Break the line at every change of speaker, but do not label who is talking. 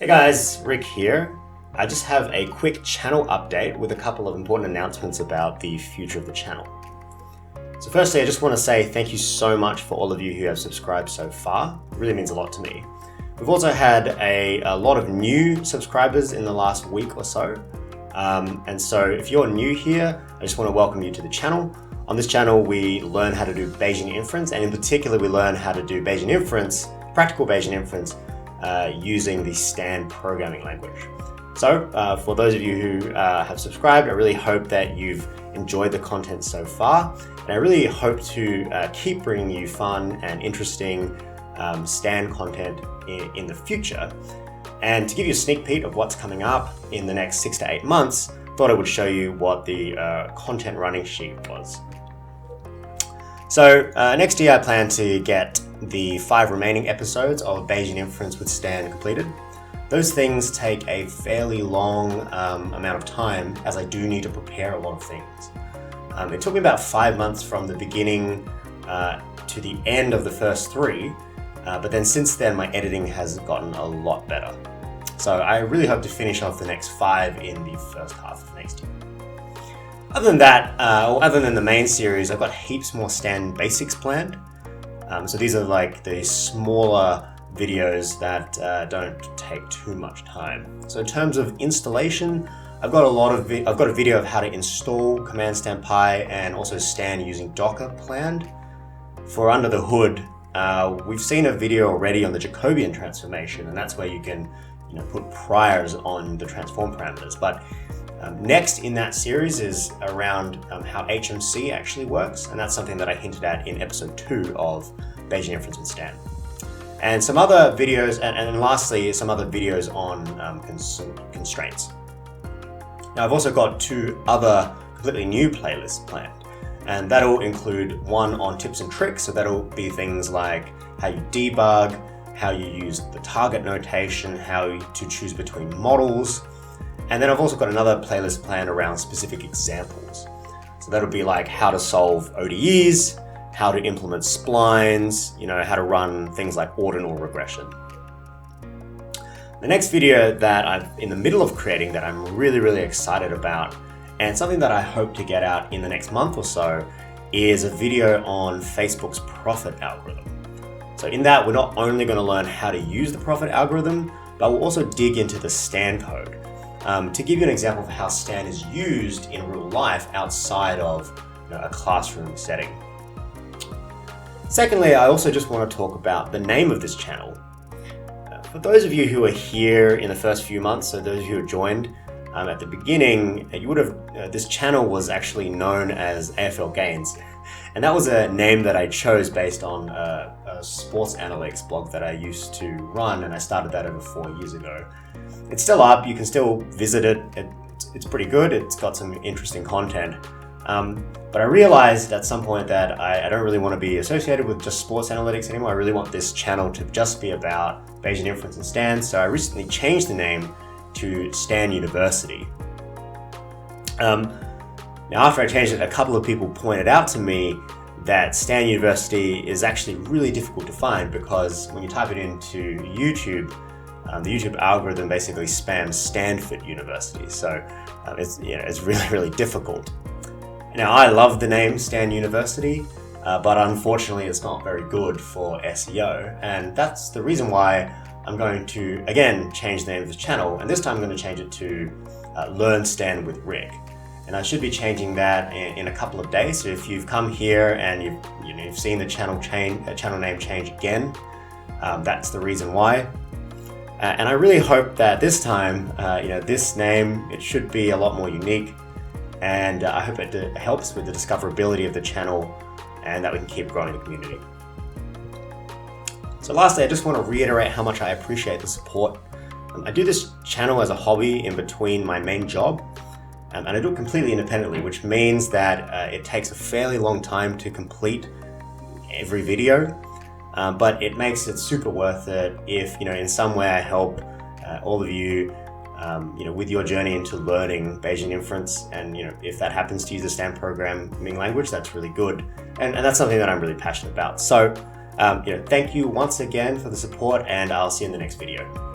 Hey guys, Rick here. I just have a quick channel update with a couple of important announcements about the future of the channel. So firstly, I just want to say thank you so much for all of you who have subscribed so far. It really means a lot to me. We've also had a lot of new subscribers in the last week or so. And so if you're new here, I just want to welcome you to the channel. On this channel, we learn how to do Bayesian inference, and in particular, we learn how to do Bayesian inference, practical Bayesian inference, using the Stan programming language. So for those of you who have subscribed, I really hope that you've enjoyed the content so far. And I really hope to keep bringing you fun and interesting Stan content in the future. And to give you a sneak peek of what's coming up in the next 6 to 8 months, I thought I would show you what the content running sheet was. So next year I plan to get the 5 remaining episodes of Bayesian Inference with Stan completed. Those things take a fairly long amount of time, as I do need to prepare a lot of things. It took me about 5 months from the beginning to the end of the first 3, but then since then my editing has gotten a lot better. So I really hope to finish off the next 5 in the first half of next year. Other than that, or other than the main series, I've got heaps more Stan basics planned. So these are like the smaller videos that don't take too much time. So in terms of installation, I've got a video of how to install Command Stan Pi and also Stan using Docker planned. For under the hood, we've seen a video already on the Jacobian transformation, and that's where you can put priors on the transform parameters. But next in that series is around how HMC actually works, and that's something that I hinted at in episode 2 of Bayesian Inference with Stan. And some other videos, and then lastly, some other videos on constraints. Now I've also got 2 other completely new playlists planned, and that'll include one on tips and tricks, so that'll be things like how you debug, how you use the target notation, how to choose between models. And then I've also got another playlist planned around specific examples. So that'll be like how to solve ODEs, how to implement splines, how to run things like ordinal regression. The next video that I'm in the middle of creating that I'm really, really excited about, and something that I hope to get out in the next month or so, is a video on Facebook's profit algorithm. So in that, we're not only going to learn how to use the profit algorithm, but we'll also dig into the Stan code. To give you an example of how Stan is used in real life outside of a classroom setting. Secondly, I also just want to talk about the name of this channel. For those of you who are here in the first few months, so those who have joined at the beginning, you would have, this channel was actually known as AFL Gains. And that was a name that I chose based on a sports analytics blog that I used to run, and I started that over 4 years ago. It's still up, you can still visit it, it's pretty good, it's got some interesting content. But I realized at some point that I don't really want to be associated with just sports analytics anymore. I really want this channel to just be about Bayesian inference and Stan, so I recently changed the name to Stan University. Now after I changed it, a couple of people pointed out to me that Stan University is actually really difficult to find, because when you type it into YouTube, the YouTube algorithm basically spams Stanford University. So it's really, really difficult. Now I love the name Stan University, but unfortunately it's not very good for SEO. And that's the reason why I'm going to, again, change the name of this channel. And this time I'm going to change it to Learn Stan with Rick. And I should be changing that in a couple of days. So if you've come here and you've seen the channel name change again, that's the reason why. And I really hope that this time, this name, it should be a lot more unique. And I hope it helps with the discoverability of the channel and that we can keep growing the community. So lastly, I just want to reiterate how much I appreciate the support. I do this channel as a hobby in between my main job. And I do it completely independently, which means that it takes a fairly long time to complete every video, but it makes it super worth it if, in some way I help all of you, with your journey into learning Bayesian inference. And, if that happens to use the Stan programming language, that's really good. And that's something that I'm really passionate about. So, thank you once again for the support, and I'll see you in the next video.